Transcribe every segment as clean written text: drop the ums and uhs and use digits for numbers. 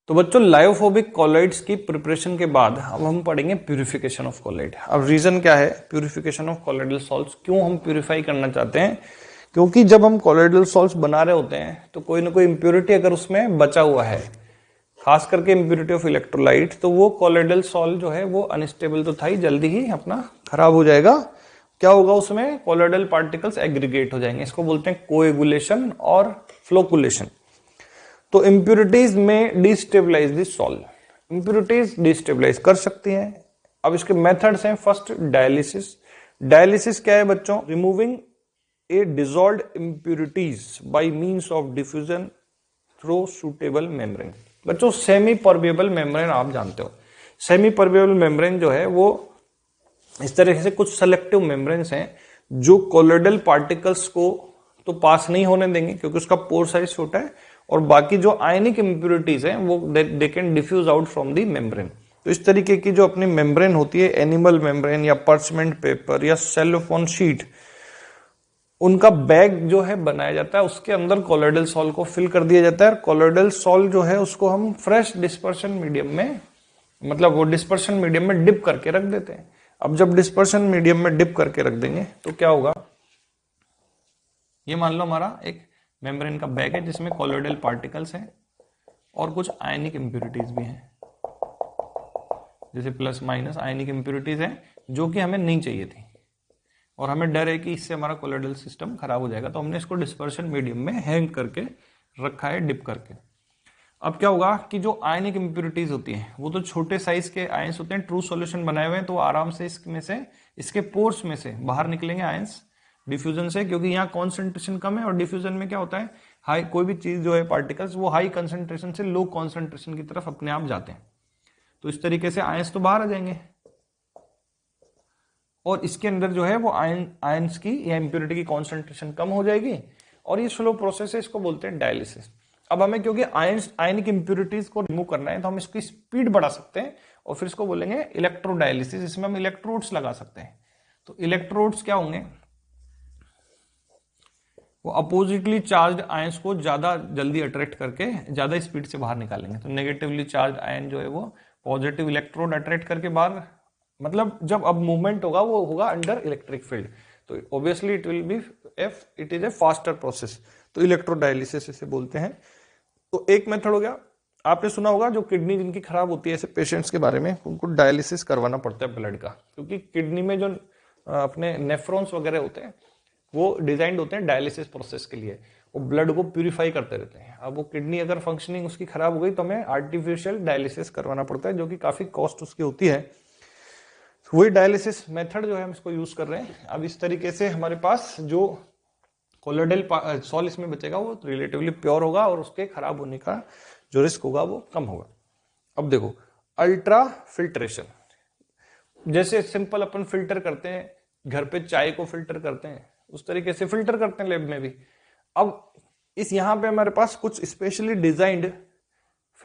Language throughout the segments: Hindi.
तो बच्चों लायोफोबिक कॉलॉइड्स की प्रिपरेशन के बाद अब हम पढ़ेंगे प्यूरिफिकेशन ऑफ कॉलॉइड। अब रीजन क्या है प्यूरिफिकेशन ऑफ कॉलॉइडल सॉल्ट्स, क्यों हम प्यूरिफाई करना चाहते हैं? क्योंकि जब हम कॉलॉइडल सॉल्ट्स बना रहे होते हैं तो कोई ना कोई इंप्योरिटी अगर उसमें बचा हुआ है, खास करके इंप्योरिटी ऑफ इलेक्ट्रोलाइट, तो वो कॉलॉइडल सॉल्ट जो है वो अनस्टेबल तो था ही, जल्दी ही अपना खराब हो जाएगा। क्या होगा उसमें? कॉलॉइडल पार्टिकल्स एग्रीगेट हो जाएंगे, इसको बोलते हैं कोएगुलेशन और फ्लोकुलेशन। तो इंप्योरिटीज में destabilise this salt, impurities destabilise कर सकती हैं। अब इसके मेथड्स हैं, फर्स्ट डायलिसिस। डायलिसिस क्या है बच्चों? Removing A dissolved impurities by means of diffusion through suitable membrane. बच्चों सेमी परमेबल मेम्ब्रेन आप जानते हो, सेमी परमेबल मेम्ब्रेन जो है वो इस तरह से कुछ सेलेक्टिव मेम्ब्रेन्स हैं जो कॉलॉइडल पार्टिकल्स को तो पास नहीं होने देंगे क्योंकि उसका पोर साइज छोटा है, और बाकी जो आयनिक इंप्योरिटीज हैं वो they can diffuse out from the membrane. तो इस तरीके की जो अपनी मेम्ब्रेन होती है, एनिमल मेम्ब्रेन या पर्चमेंट पेपर या सेलोफोन शीट, उनका बैग जो है बनाया जाता है, उसके अंदर कॉलॉइडल सॉल्ट को फिल कर दिया जाता है। कॉलॉइडल सॉल्ट जो है उसको हम फ्रेश डिस्पर्शन मीडियम में, मतलब वो डिस्पर्शन मीडियम में डिप करके रख देते हैं। अब जब डिस्पर्शन मीडियम में डिप करके रख देंगे तो क्या होगा? ये मान लो हमारा एक मेम्ब्रेन का बैग है जिसमें कॉलॉइडल पार्टिकल्स हैं और कुछ आयनिक इंप्योरिटीज भी हैं, जैसे प्लस माइनस आयनिक इंप्योरिटीज हैं जो कि हमें नहीं चाहिए थी, और हमें डर है कि इससे हमारा कॉलॉइडल सिस्टम खराब हो जाएगा, तो हमने इसको डिस्पर्शन मीडियम में हैंग करके रखा है, डिप करके। अब क्या होगा कि जो आयनिक इंप्योरिटीज होती हैं वो तो छोटे साइज के आयंस होते हैं, ट्रू सॉल्यूशन बनाए हुए हैं, तो आराम से इसमें से, इसके पोर्स में से बाहर निकलेंगे आयंस डिफ्यूजन से, क्योंकि यहाँ कॉन्सेंट्रेशन कम है, और डिफ्यूजन में क्या होता है, हाई, कोई भी चीज जो है पार्टिकल्स वो हाई कंसेंट्रेशन से लो कॉन्सेंट्रेशन की तरफ अपने आप जाते हैं, तो इस तरीके से आयंस तो बाहर आ जाएंगे, और इसके अंदर जो है वो आयंस की या इंप्योरिटी की कॉन्सेंट्रेशन कम हो जाएगी, और ये स्लो प्रोसेस है, इसको बोलते हैं डायलिसिस। अब हमें क्योंकि आयनिक इंप्योरिटीज को रिमूव करना है तो हम इसकी स्पीड बढ़ा सकते हैं, और फिर इसको बोलेंगे इलेक्ट्रोडायलिसिस। इसमें हम इलेक्ट्रोड्स लगा सकते हैं। तो इलेक्ट्रोड्स क्या होंगे? वो अपोजिटली चार्ज आयंस को ज्यादा जल्दी अट्रैक्ट करके ज्यादा स्पीड से बाहर निकालेंगे। तो नेगेटिवली चार्ज आयन जो है वो पॉजिटिव इलेक्ट्रोड अट्रैक्ट करके बाहर, मतलब जब अब मूवमेंट होगा वो होगा अंडर इलेक्ट्रिक फील्ड, तो obviously it will be it is a faster process, तो इलेक्ट्रोडायलिसिस इसे बोलते हैं। तो एक मेथड हो गया। आपने सुना होगा जो किडनी जिनकी खराब होती है ऐसे पेशेंट्स के बारे में, उनको डायलिसिस करवाना पड़ता है ब्लड का, क्योंकि किडनी में जो अपने नेफ्रॉन्स वगैरह होते हैं वो डिजाइंड होते हैं डायलिसिस प्रोसेस के लिए, वो ब्लड को प्यूरिफाई करते रहते हैं। अब वो किडनी अगर फंक्शनिंग उसकी खराब हो गई तो हमें आर्टिफिशियल डायलिसिस करवाना पड़ता है, जो कि काफी कॉस्ट उसकी होती है। वही डायलिसिस मेथड जो है हम इसको यूज कर रहे हैं। अब इस तरीके से हमारे पास जो कॉलॉइडल सॉल्ट इसमें बचेगा वो रिलेटिवली प्योर होगा, और उसके खराब होने का जो रिस्क होगा वो कम होगा। अब देखो अल्ट्रा फिल्ट्रेशन, जैसे सिंपल अपन फिल्टर करते हैं घर पे, चाय को फिल्टर करते हैं, उस तरीके से फिल्टर करते हैं लैब में भी। अब इस यहाँ पे हमारे पास कुछ स्पेशली डिजाइंड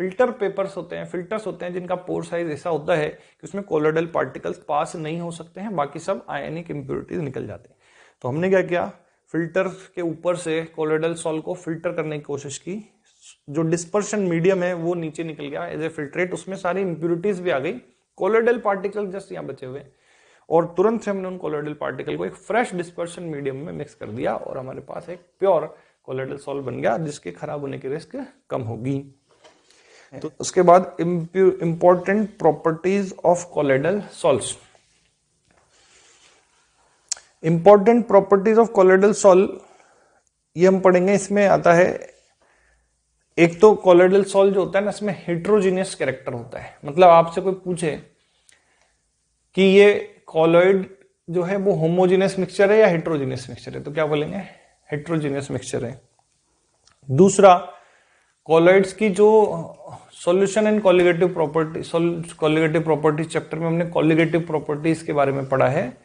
फिल्टर पेपर्स होते हैं, फिल्टर्स होते हैं जिनका पोर साइज ऐसा होता है कि उसमें कॉलॉइडल पार्टिकल्स पास नहीं हो सकते हैं, बाकी सब आयनिक इंप्योरिटीज निकल जाते हैं। तो हमने क्या किया, फिल्टर के ऊपर से कॉलॉइडल सॉल्ट को फिल्टर करने की कोशिश की, जो डिस्पर्शन मीडियम है वो नीचे निकल गया एज ए फिल्ट्रेट, उसमें सारी इंप्योरिटीज भी आ गई, कॉलॉइडल पार्टिकल जस्ट यहाँ बचे हुए, और तुरंत से हमने उन कॉलॉइडल पार्टिकल को एक फ्रेश डिस्पर्शन मीडियम में मिक्स कर दिया, और हमारे पास एक प्योर कॉलॉइडल सॉल्ट बन गया जिसके खराब होने की रिस्क कम होगी। तो उसके बाद important properties of colloidal salts. Important properties of colloidal salt ये हम पढ़ेंगे। इसमें आता है एक तो कॉलॉइडल सॉल्ट जो होता है ना, इसमें हेट्रोजीनियस कैरेक्टर होता है। मतलब आपसे कोई पूछे कि ये कॉलॉइड जो है वो होमोजीनियस मिक्सचर है या हेट्रोजीनियस मिक्सचर है, तो क्या बोलेंगे? हेट्रोजीनियस मिक्सचर है। दूसरा, कॉलॉइड्स की जो solution and colligative properties chapter में हमने कॉलिगेटिव प्रॉपर्टीज के बारे में पढ़ा है,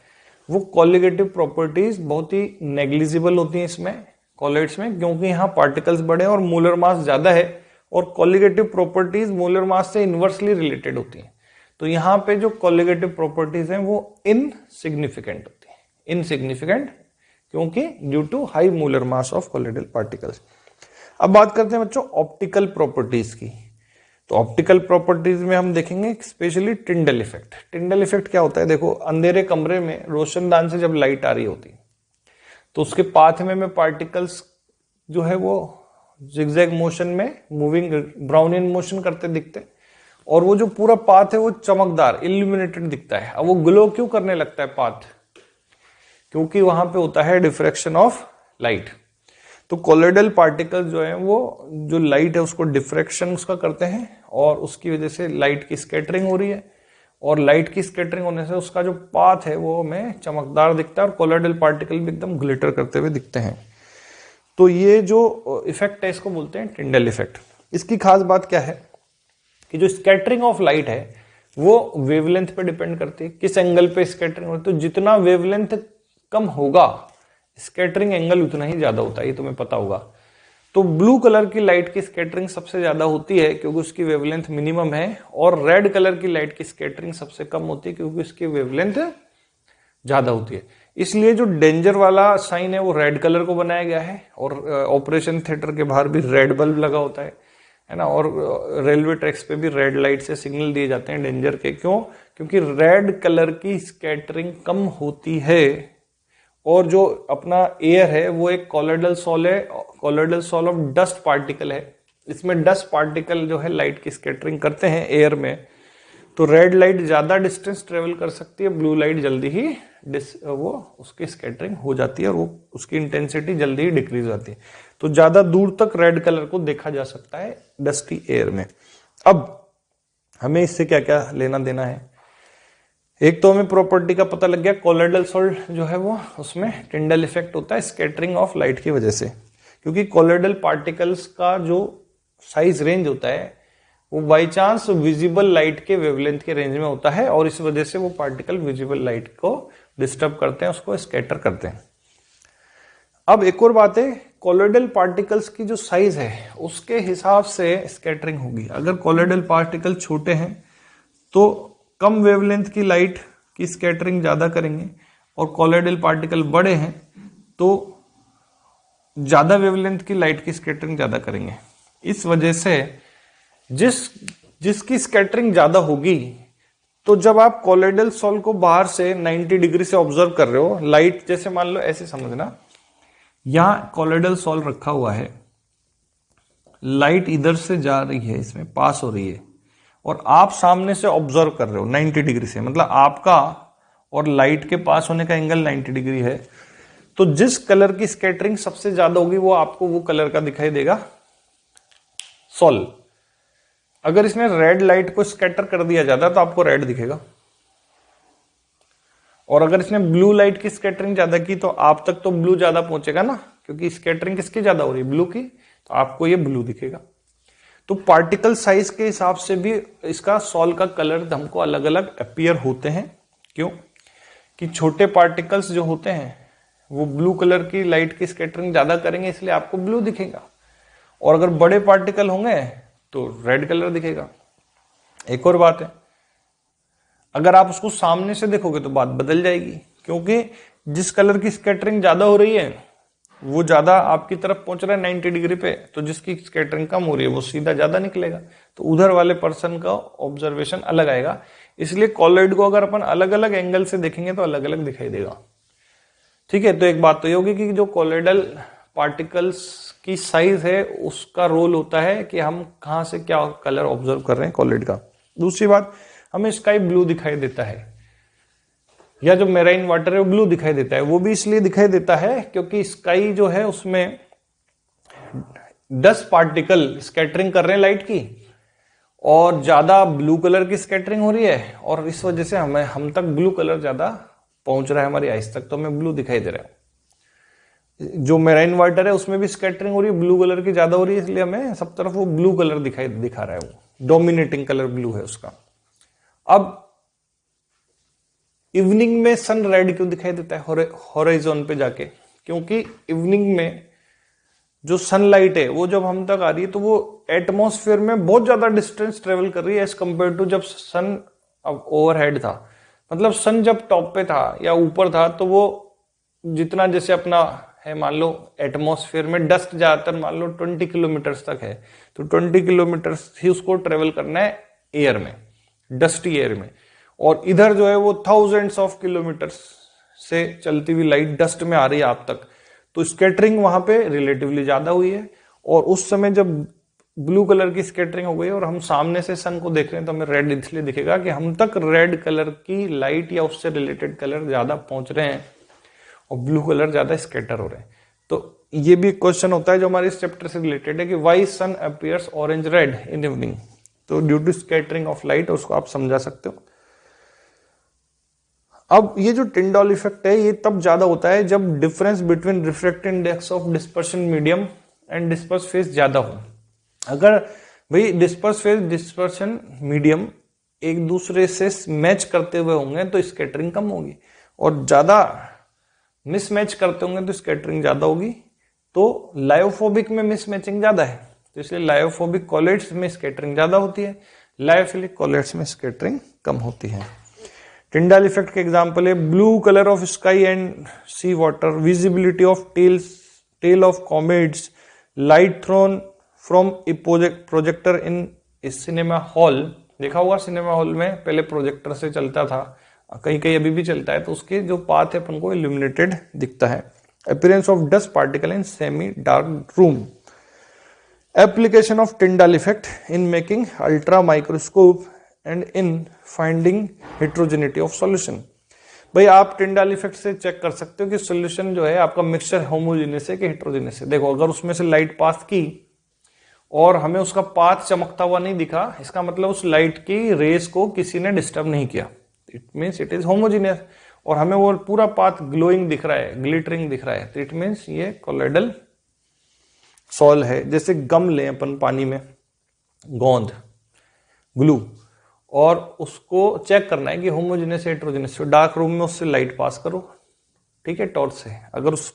वो कॉलिगेटिव प्रॉपर्टीज बहुत ही नेग्लिजिबल होती हैं इसमें कॉलॉइड्स में, क्योंकि यहाँ पार्टिकल्स बड़े हैं और मोलर मास ज्यादा है, और कॉलिगेटिव प्रॉपर्टीज मोलर मास से इनवर्सली रिलेटेड होती हैं। तो यहाँ पे जो कॉलिगेटिव प्रॉपर्टीज हैं वो इनसिग्निफिकेंट होती है, इनसिग्निफिकेंट, क्योंकि due to high molar mass of colloidal particles. अब बात करते हैं बच्चों ऑप्टिकल प्रॉपर्टीज की। तो ऑप्टिकल प्रॉपर्टीज में हम देखेंगे specially Tyndall effect. Tyndall effect क्या होता है, देखो अंधेरे कमरे में रोशनदान से जब लाइट आ रही होती है तो उसके पाथ में पार्टिकल्स जो है वो जिगजैग मोशन में मूविंग ब्राउनियन मोशन करते दिखते हैं, और वो जो पूरा पाथ है वो चमकदार इल्यूमिनेटेड दिखता है। अब वो ग्लो क्यों करने लगता है पाथ, क्योंकि वहां पे होता है डिफ्रैक्शन ऑफ लाइट। तो कोलोइडल पार्टिकल जो है वो जो लाइट है उसको डिफ्रैक्शन उसका करते हैं, और उसकी वजह से लाइट की स्कैटरिंग हो रही है, और लाइट की स्कैटरिंग होने से उसका जो पाथ है वो हमें चमकदार दिखता है, और कोलोइडल पार्टिकल भी एकदम ग्लिटर करते हुए दिखते हैं। तो ये जो इफेक्ट है इसको बोलते हैं टिंडल इफेक्ट। इसकी खास बात क्या है कि जो स्कैटरिंग ऑफ लाइट है वो वेवलेंथ पे डिपेंड करती है, किस एंगल पे स्कैटरिंग होती है। तो जितना वेवलेंथ कम होगा स्कैटरिंग एंगल उतना ही ज्यादा होता है, ये तुम्हें पता होगा। तो ब्लू कलर की लाइट की स्कैटरिंग सबसे ज्यादा होती है क्योंकि उसकी वेवलेंथ मिनिमम है, और रेड कलर की लाइट की स्कैटरिंग सबसे कम होती है क्योंकि उसकी वेवलेंथ ज्यादा होती है। इसलिए जो डेंजर वाला साइन है वो रेड कलर को बनाया गया है, और ऑपरेशन थिएटर के बाहर भी रेड बल्ब लगा होता है ना, और रेलवे ट्रैक्स पे भी रेड लाइट से सिग्नल दिए जाते हैं डेंजर के। क्यों? क्योंकि रेड कलर की स्कैटरिंग कम होती है, और जो अपना एयर है वो एक कोलोइडल सॉल है, colloidal sol of dust particle है। इसमें डस्ट पार्टिकल जो है लाइट की स्कैटरिंग करते हैं एयर में, तो रेड लाइट ज्यादा डिस्टेंस ट्रेवल कर सकती है, ब्लू लाइट जल्दी ही वो उसकी स्कैटरिंग हो जाती है, और वो उसकी इंटेंसिटी जल्दी ही डिक्रीज होती है। तो ज्यादा दूर तक रेड कलर को देखा जा सकता है डस्टी एयर में। अब हमें इससे क्या क्या लेना देना है, एक तो हमें प्रॉपर्टी का पता लग गया, कोलोइडल सॉल्ट जो है वो उसमें टिंडल इफेक्ट होता है स्कैटरिंग ऑफ लाइट की वजह से, क्योंकि कोलोइडल पार्टिकल्स का जो साइज रेंज होता है वो बाई चांस विजिबल लाइट के वेवलेंथ के रेंज में होता है, और इस वजह से वो पार्टिकल विजिबल लाइट को डिस्टर्ब करते हैं, उसको स्कैटर करते हैं। अब एक और बात है, कोलोइडल पार्टिकल्स की जो साइज है उसके हिसाब से स्कैटरिंग होगी। अगर कोलोइडल पार्टिकल छोटे हैं तो कम वेवलेंथ की लाइट की स्कैटरिंग ज्यादा करेंगे, और कोलोइडल पार्टिकल बड़े हैं तो ज्यादा वेवलेंथ की लाइट की स्कैटरिंग ज्यादा करेंगे। इस वजह से जिसकी स्कैटरिंग ज्यादा होगी, तो जब आप कोलोइडल सॉल को बाहर से 90 डिग्री से ऑब्जर्व कर रहे हो, लाइट जैसे मान लो ऐसे समझना, यहां कोलोइडल सॉल रखा हुआ है, लाइट इधर से जा रही है, इसमें पास हो रही है, और आप सामने से ऑब्जर्व कर रहे हो 90 डिग्री से, मतलब आपका और लाइट के पास होने का एंगल 90 डिग्री है। तो जिस कलर की स्कैटरिंग सबसे ज्यादा होगी वो आपको वो कलर का दिखाई देगा सॉल। अगर इसने रेड लाइट को स्कैटर कर दिया जाता तो आपको रेड दिखेगा, और अगर इसने ब्लू लाइट की स्कैटरिंग ज्यादा की तो आप तक तो ब्लू ज्यादा पहुंचेगा ना, क्योंकि स्कैटरिंग किसकी ज्यादा हो रही है, ब्लू की, तो आपको ये ब्लू दिखेगा। तो पार्टिकल साइज के हिसाब से भी इसका सॉल का कलर हमको अलग अलग अपीयर होते हैं। क्यों? कि छोटे पार्टिकल्स जो होते हैं वो ब्लू कलर की लाइट की स्कैटरिंग ज्यादा करेंगे, इसलिए आपको ब्लू दिखेगा, और अगर बड़े पार्टिकल होंगे तो रेड कलर दिखेगा। एक और बात है, अगर आप उसको सामने से देखोगे तो बात बदल जाएगी, क्योंकि जिस कलर की स्कैटरिंग ज्यादा हो रही है वो ज्यादा आपकी तरफ पहुंच रहा है 90 डिग्री पे, तो जिसकी स्कैटरिंग कम हो रही है वो सीधा ज्यादा निकलेगा, तो उधर वाले पर्सन का ऑब्जर्वेशन अलग आएगा। इसलिए कोलोइड को अगर अपन अलग अलग एंगल से देखेंगे तो अलग अलग दिखाई देगा। ठीक है, तो एक बात तो ये होगी कि जो कोलोइडल पार्टिकल्स की साइज है उसका रोल होता है कि हम कहां से क्या कलर ऑब्जर्व कर रहे हैं कोलोइड का। दूसरी बात, हमें स्काई ब्लू दिखाई देता है, या जो मेराइन वाटर है वो ब्लू दिखाई देता है। वो भी इसलिए दिखाई देता है क्योंकि स्काई जो है उसमें 10 पार्टिकल स्कैटरिंग कर रहे हैं लाइट की, और ज्यादा ब्लू कलर की स्कैटरिंग हो रही है, और इस वजह से हम तक ब्लू कलर ज्यादा पहुंच रहा है हमारी आइस तक, तो हमें ब्लू दिखाई दे रहा है। जो मेराइन वाटर है उसमें भी स्कैटरिंग हो रही है, ब्लू कलर की ज्यादा हो रही है, इसलिए हमें सब तरफ वो ब्लू कलर दिखा रहा है, वो डोमिनेटिंग कलर ब्लू है उसका। अब इवनिंग में सन रेड क्यों दिखाई देता है हॉराइजन पे जाके? क्योंकि इवनिंग में जो सनलाइट है वो जब हम तक आ रही है तो वो एटमॉस्फेयर में बहुत ज्यादा डिस्टेंस ट्रेवल कर रही है एज कंपेयर टू जब सन अब ओवरहेड था। मतलब सन जब टॉप पे था या ऊपर था तो वो जितना जैसे अपना है, मान लो एटमॉस्फेयर में डस्ट ज्यादातर मान लो 20 किलोमीटर तक है, तो 20 किलोमीटर ही उसको ट्रेवल करना है एयर में, डस्टी एयर में, और इधर जो है वो थाउजेंड्स ऑफ किलोमीटर्स से चलती हुई लाइट डस्ट में आ रही है आप तक, तो स्कैटरिंग वहां पे रिलेटिवली ज्यादा हुई है। और उस समय जब ब्लू कलर की स्कैटरिंग हो गई और हम सामने से सन को देख रहे हैं तो हमें रेड इसलिए दिखेगा कि हम तक रेड कलर की लाइट या उससे रिलेटेड कलर ज्यादा पहुंच रहे हैं और ब्लू कलर ज्यादा स्कैटर हो रहे हैं। तो ये भी क्वेश्चन होता है जो हमारे इस चैप्टर से रिलेटेड है कि why sun appears orange red in evening, तो due to scattering of light, उसको आप समझा सकते हो। अब ये जो टिंडॉल इफेक्ट है ये तब ज्यादा होता है जब difference between refractive index of dispersion medium and disperse phase ज्यादा हो। अगर भाई डिस्पर्स फेज डिस्पर्शन मीडियम एक दूसरे से मैच करते हुए होंगे तो स्कैटरिंग कम होगी, और ज्यादा मिसमैच करते होंगे तो स्कैटरिंग ज्यादा होगी। तो लायोफोबिक में मिसमैचिंग ज्यादा है, तो इसलिए लायोफोबिक कॉलेट्स में स्कैटरिंग ज्यादा होती है, लायोफिलिक कॉलेट्स में स्कैटरिंग कम होती है। टिंडॉल इफेक्ट के एग्जांपल है blue colour of sky and sea water, visibility of tail of comets, light thrown from a projector in cinema hall. देखा होगा सिनेमा हॉल में पहले प्रोजेक्टर से चलता था, कहीं कहीं अभी भी चलता है, तो उसके जो पाथ है अपन को इल्यूमिनेटेड दिखता है। Appearance of dust particle in semi dark room. Application of Tyndall effect in making ultra microscope and in finding heterogeneity of solution. भाई आप टिंडॉल इफेक्ट से चेक कर सकते हो कि सॉल्यूशन जो है आपका मिक्सचर होमोजेनियस है कि हेट्रोजेनियस है। देखो अगर उसमें से लाइट पास की और हमें उसका पाथ चमकता हुआ नहीं दिखा, इसका मतलब उस लाइट की रेस को किसी ने डिस्टर्ब नहीं किया, it means it is homogeneous. और हमें वो पूरा पाथ ग्लोइंग दिख रहा है, ग्लिटरिंग दिख रहा है, तो इट मीन्स ये कोलोइडल सॉल है। जैसे गम लें अपन पानी में, गोंद ग्लू, और उसको चेक करना है कि होमोजेनियस हेट्रोजेनियस, डार्क रूम में उससे लाइट पास करो, ठीक है, टॉर्च से। अगर उस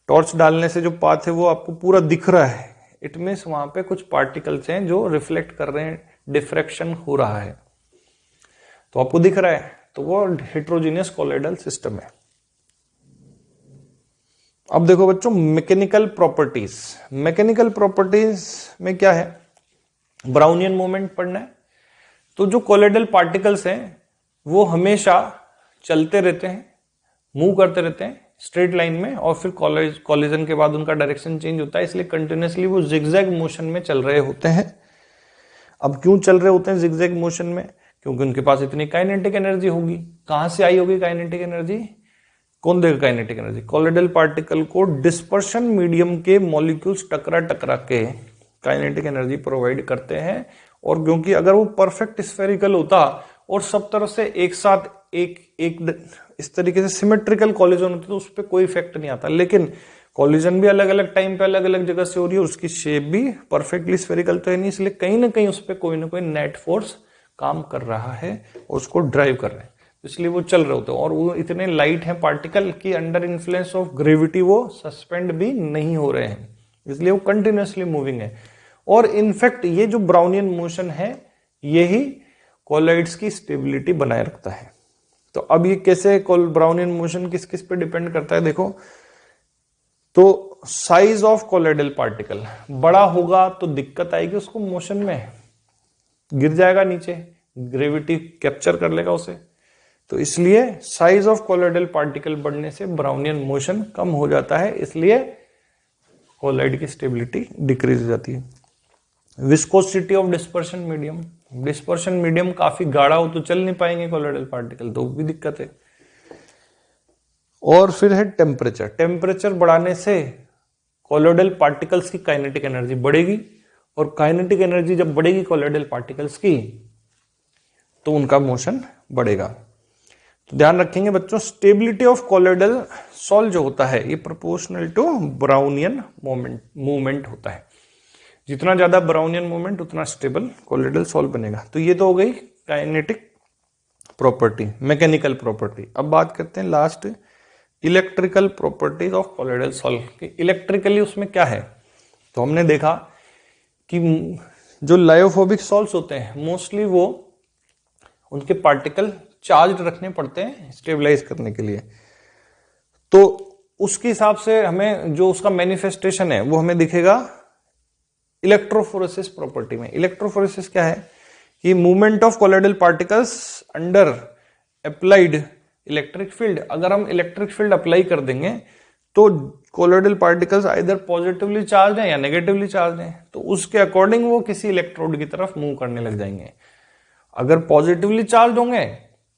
टॉर्च डालने से जो पाथ है वो आपको पूरा दिख रहा है, इट मीन्स वहां पे कुछ पार्टिकल्स हैं जो रिफ्लेक्ट कर रहे हैं, डिफ्रैक्शन हो रहा है, तो आपको दिख रहा है, तो वो हेट्रोजेनियस कोलोइडल सिस्टम है। अब देखो बच्चों मैकेनिकल प्रॉपर्टीज। मैकेनिकल प्रॉपर्टीज में क्या है, ब्राउनियन मोमेंट पढ़ना है। तो जो कोलोइडल पार्टिकल्स हैं वो हमेशा चलते रहते हैं, मूव करते रहते हैं स्ट्रेट लाइन में, और फिर कॉलिजन के बाद उनका डायरेक्शन चेंज होता है, इसलिए कंटिन्यूसली वो जिगजैग मोशन में चल रहे होते हैं। अब क्यों चल रहे होते हैं जिगजैग मोशन में, क्योंकि उनके पास इतनी काइनेटिक एनर्जी होगी। कहां से आई होगी काइनेटिक एनर्जी, कौन देगा काइनेटिक एनर्जी, कोलोइडल पार्टिकल को डिस्पर्शन मीडियम के मॉलिक्यूल्स टकरा टकरा के काइनेटिक एनर्जी प्रोवाइड करते हैं। और क्योंकि अगर वो परफेक्ट स्फेरिकल होता और सब तरफ से एक साथ एक इस तरीके से सिमेट्रिकल कॉलिजन होती तो उस पर कोई इफेक्ट नहीं आता, लेकिन कॉलिजन भी अलग अलग टाइम पे अलग अलग जगह से हो रही है, उसकी शेप भी परफेक्टली स्फेरिकल तो है नहीं, इसलिए कहीं ना कहीं उस पर कोई ना कोई नेट फोर्स काम कर रहा है और उसको ड्राइव कर रहे हैं, इसलिए वो चल रहे होते हैं। और वो इतने लाइट हैं पार्टिकल की अंडर इन्फ्लुएंस ऑफ ग्रेविटी वो सस्पेंड भी नहीं हो रहे हैं, इसलिए वो कंटिन्यूसली मूविंग है। और इनफैक्ट ये जो ब्राउनियन मोशन है यही कोलाइड्स की स्टेबिलिटी बनाए रखता है। तो अब ये कैसे ब्राउनियन मोशन किस किस पे डिपेंड करता है, देखो तो साइज ऑफ कोलाइडल पार्टिकल बड़ा होगा तो दिक्कत आएगी उसको, मोशन में गिर जाएगा नीचे, ग्रेविटी कैप्चर कर लेगा उसे, तो इसलिए साइज ऑफ कोलाइडल पार्टिकल बढ़ने से ब्राउनियन मोशन कम हो जाता है, इसलिए कोलाइड की स्टेबिलिटी डिक्रीज हो जाती है। Viscosity of dispersion medium, dispersion medium काफी गाढ़ा हो तो चल नहीं पाएंगे कोलोइडल पार्टिकल, तो भी दिक्कत है। और फिर है टेम्परेचर, टेम्परेचर बढ़ाने से कोलोइडल पार्टिकल्स की काइनेटिक एनर्जी बढ़ेगी, और काइनेटिक एनर्जी जब बढ़ेगी कोलोइडल पार्टिकल्स की तो उनका मोशन बढ़ेगा। तो ध्यान रखेंगे बच्चों, स्टेबिलिटी ऑफ कोलोइडल सॉल जो होता है ये प्रोपोर्शनल टू ब्राउनियन मूवमेंट होता है, जितना ज्यादा ब्राउनियन मूवमेंट उतना स्टेबल कोलोइडल सॉल बनेगा। तो ये तो हो गई काइनेटिक प्रॉपर्टी, मैकेनिकल प्रॉपर्टी। अब बात करते हैं last electrical properties of colloidal sol. Electrically उसमें क्या है, तो हमने देखा कि जो लायोफोबिक सॉल्स होते हैं मोस्टली वो उनके पार्टिकल चार्ज रखने पड़ते हैं स्टेबलाइज करने के लिए। तो उसके हिसाब से हमें जो उसका मैनिफेस्टेशन है वो हमें दिखेगा इलेक्ट्रोफोरेसिस प्रॉपर्टी में। इलेक्ट्रोफोरेसिस क्या है कि movement of colloidal particles under applied electric field. अगर हम इलेक्ट्रिक फील्ड अप्लाई कर देंगे तो colloidal particles either positively charge हैं या नेगेटिवली चार्ज हैं, तो उसके अकॉर्डिंग वो किसी इलेक्ट्रोड की तरफ मूव करने लग जाएंगे। अगर पॉजिटिवली चार्ज होंगे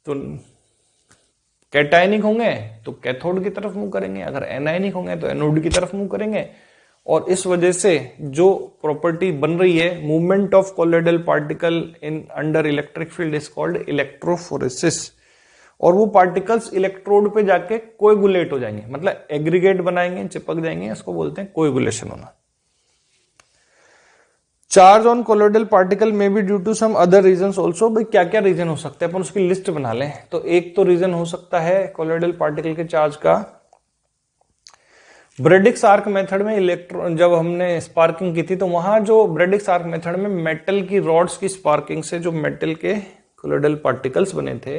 तो कैटायनिक होंगे तो कैथोड की तरफ मूव करेंगे, अगर एनायनिक होंगे तो एनोड की तरफ मूव करेंगे। और इस वजह से जो प्रॉपर्टी बन रही है movement of colloidal particle in under electric field is called electrophoresis. और वो पार्टिकल्स इलेक्ट्रोड पे जाके कोएगुलेट हो जाएंगे, मतलब एग्रीगेट बनाएंगे, चिपक जाएंगे, इसको बोलते हैं कोएगुलेशन होना। चार्ज ऑन कोलॉइडल पार्टिकल में be due to some other reasons also. भाई क्या क्या रीजन हो सकते हैं, अपन उसकी लिस्ट बना लें। तो एक तो रीजन हो सकता है कोलॉइडल पार्टिकल के चार्ज का, ब्रेडिक्स आर्क मेथड में इलेक्ट्रॉन जब हमने स्पार्किंग की थी तो वहां जो ब्रेडिक्स आर्क मेथड में मेटल की रॉड्स की स्पार्किंग से जो मेटल के कोलॉइडल पार्टिकल्स बने थे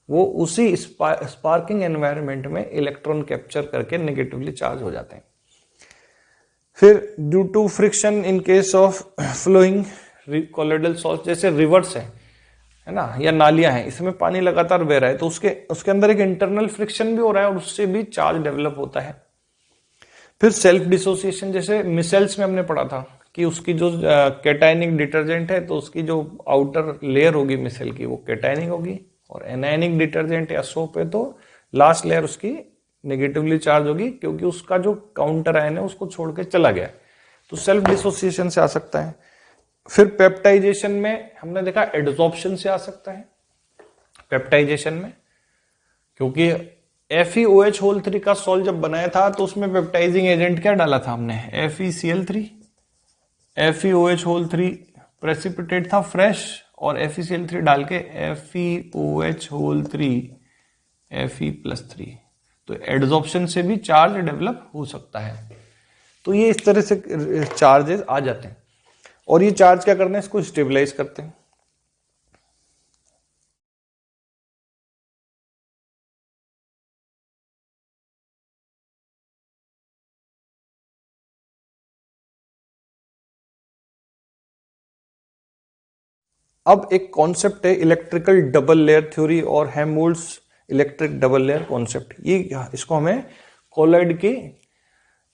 वो उसी स्पार्किंग एनवायरनमेंट में इलेक्ट्रॉन कैप्चर करके नेगेटिवली चार्ज हो जाते हैं। फिर due to friction in case of flowing colloidal salt, जैसे रिवर्स है ना, या नालियां हैं, इसमें पानी लगातार बह रहा है तो उसके अंदर एक इंटरनल फ्रिक्शन भी हो रहा है और उससे भी चार्ज डेवलप होता है। फिर सेल्फ डिसोसिएशन, जैसे मिसाइल्स में हमने पढ़ा था कि उसकी जो कैटायनिक डिटर्जेंट है तो उसकी जो आउटर लेयर होगी मिसाइल की वो कैटायनिक होगी, और एनायनिक डिटर्जेंट या सोप है तो लास्ट लेयर उसकी नेगेटिवली चार्ज होगी क्योंकि उसका जो काउंटर आयन है उसको छोड़ के चला गया, तो सेल्फ डिसोसिएशन से आ सकता है। फिर पेप्टाइजेशन में हमने देखा एडसॉर्प्शन से आ सकता है, पेप्टाइजेशन में, क्योंकि FeOH3 का सॉल्ट जब बनाया था तो उसमें पेप्टाइजिंग एजेंट क्या डाला था हमने, FeCl3। FeOH3 प्रेसिपिटेट था फ्रेश और FeCl3 डाल के FeOH3 Fe+3, तो एडसॉर्प्शन से भी चार्ज डेवलप हो सकता है। तो ये इस तरह से चार्जेस आ जाते हैं और ये चार्ज क्या करते हैं, इसको स्टेबलाइज करते हैं। अब एक कॉन्सेप्ट है इलेक्ट्रिकल डबल लेयर थ्योरी और Helmholtz electric double layer concept. ये इसको हमें कोलॉइड की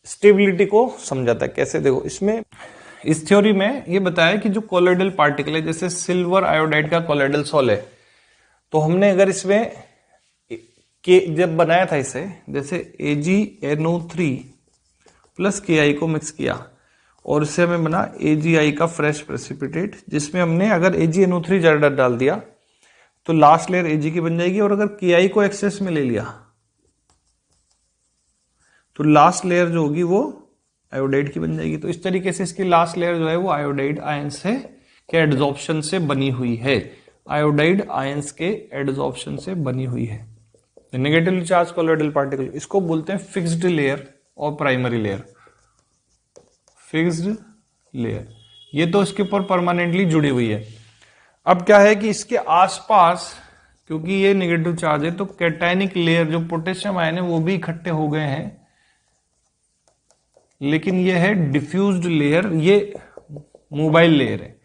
स्टेबिलिटी को समझाता है। कैसे, देखो इसमें इस थ्योरी में ये बताया कि जो कोलॉइडल पार्टिकल है, जैसे सिल्वर आयोडाइड का कोलॉइडल सॉल्ट है, तो हमने अगर इसमें के जब बनाया था इसे, जैसे AgNO3 प्लस Ki को मिक्स किया और इससे हमें बना AgI का फ्रेश प्रेसिपिटेट, जिसमें हमने अगर AgNO3 ज्यादा डाल दिया तो लास्ट लेयर Ag की बन जाएगी, और अगर Ki को एक्सेस में ले लिया तो लास्ट लेयर जो होगी वो आयोडाइड की बन जाएगी। तो इस तरीके से इसकी लास्ट लेयर जो है वो आयोडाइड आयंस से के एडसॉर्प्शन से बनी हुई है, आयोडाइड आयंस के एडसॉर्प्शन से बनी हुई है। नेगेटिवली चार्ज कोलॉइडल पार्टिकल, इसको बोलते हैं फिक्स्ड लेयर और प्राइमरी लेयर। फिक्स्ड लेयर ये तो इसके ऊपर परमानेंटली जुड़ी हुई है। अब क्या है कि इसके आसपास, क्योंकि ये नेगेटिव चार्ज है, तो कैटायनिक लेयर जो पोटेशियम आयन है वो भी इकट्ठे हो गए हैं, लेकिन ये है डिफ्यूज्ड लेयर, ये मोबाइल लेयर है।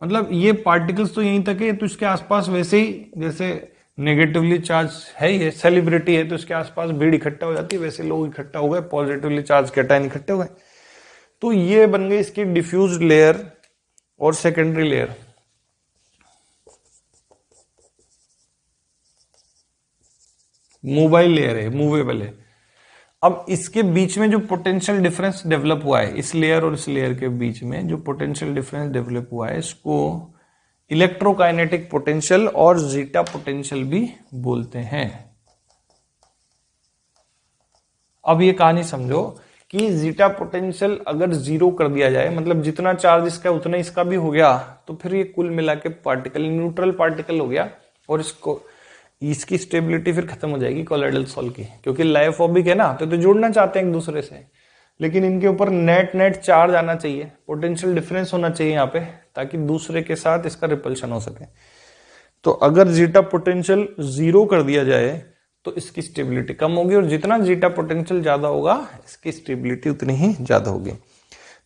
मतलब ये पार्टिकल्स तो यहीं तक है, तो इसके आसपास वैसे ही जैसे नेगेटिवली चार्ज है, ये सेलिब्रिटी है तो इसके आसपास भीड़ इकट्ठा हो जाती है, वैसे लोग इकट्ठा हो गए, पॉजिटिवली चार्ज कैटायन इकट्ठे हो गए, तो ये बन गई इसकी डिफ्यूज्ड लेयर और सेकेंडरी लेयर। मोबाइल लेयर है, मूवेबल है। अब इसके बीच में जो पोटेंशियल डिफरेंस डेवलप हुआ है, इस लेयर और इस लेयर के बीच में जो पोटेंशियल डिफरेंस डेवलप हुआ है, इसको इलेक्ट्रोकाइनेटिक पोटेंशियल और जीटा पोटेंशियल भी बोलते हैं। अब ये कहानी समझो कि जीटा पोटेंशियल अगर जीरो कर दिया जाए, मतलब जितना चार्ज इसका उतना इसका भी हो गया, तो फिर ये कुल मिला के पार्टिकल न्यूट्रल पार्टिकल हो गया और इसकी स्टेबिलिटी फिर खत्म हो जाएगी कोलॉइडल सॉल्ट की, क्योंकि लाइफोबिक है ना, तो जुड़ना चाहते हैं एक दूसरे से, लेकिन इनके ऊपर नेट चार्ज आना चाहिए, पोटेंशियल डिफरेंस होना चाहिए यहाँ पे, ताकि दूसरे के साथ इसका रिपल्शन हो सके। तो अगर जीटा पोटेंशियल जीरो कर दिया जाए तो इसकी स्टेबिलिटी कम होगी, और जितना जीटा पोटेंशियल ज्यादा होगा इसकी स्टेबिलिटी उतनी ही ज्यादा होगी।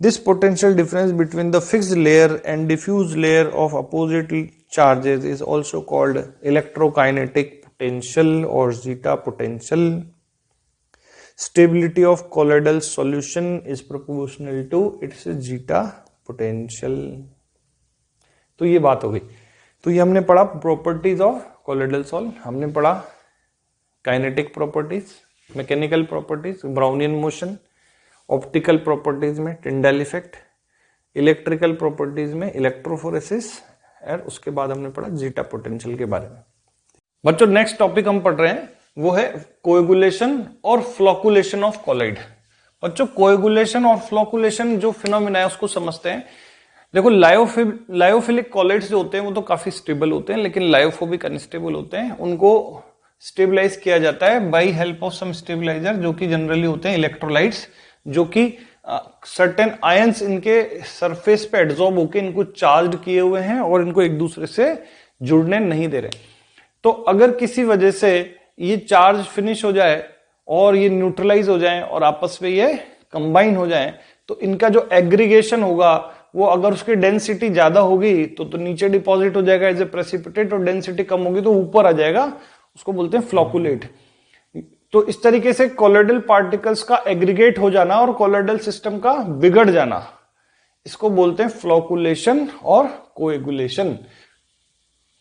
This potential difference between the fixed layer and diffuse layer of opposite charges is also called electrokinetic potential और zeta potential. Stability of colloidal solution is proportional to its zeta potential. तो ये बात हो गई। तो ये हमने पढ़ा प्रॉपर्टीज ऑफ कोलोइडल सॉल्व, हमने पढ़ा kinetic properties, mechanical properties, Brownian motion, optical properties में टिंडल इफेक्ट, इलेक्ट्रिकल प्रॉपर्टीज में इलेक्ट्रोफोरेसिस, और उसके बाद हमने पढ़ा जीटा पोटेंशियल के बारे में। बच्चों नेक्स्ट टॉपिक हम पढ़ रहे हैं वो है कोएगुलेशन और फ्लोकुलेशन ऑफ कोलाइड। बच्चों कोएगुलेशन और फ्लोकुलेशन जो फिनोमिना है उसको समझते हैं। देखो लायोफिलिक कोलाइड्स जो होते हैं वो तो काफी स्टेबल होते हैं, लेकिन लायोफोबिक अनस्टेबल होते हैं। उनको स्टेबलाइज किया जाता है by help of some stabiliser, जो कि जनरली होते हैं इलेक्ट्रोलाइट्स, जो कि सर्टेन आयंस इनके सरफेस पे एड्सॉर्ब होकर इनको चार्ज किए हुए हैं और इनको एक दूसरे से जुड़ने नहीं दे रहे। तो अगर किसी वजह से ये चार्ज फिनिश हो जाए और ये न्यूट्रलाइज हो जाए और आपस में ये कंबाइन हो जाए, तो इनका जो एग्रीगेशन होगा वो अगर उसकी डेंसिटी ज्यादा होगी तो नीचे डिपॉजिट हो जाएगा एज ए प्रेसिपिटेट, और डेंसिटी कम होगी तो ऊपर आ जाएगा, उसको बोलते हैं फ्लोकुलेट। तो इस तरीके से कोलोइडल पार्टिकल्स का एग्रीगेट हो जाना और कोलोइडल सिस्टम का बिगड़ जाना, इसको बोलते हैं फ्लोकुलेशन और कोएगुलेशन।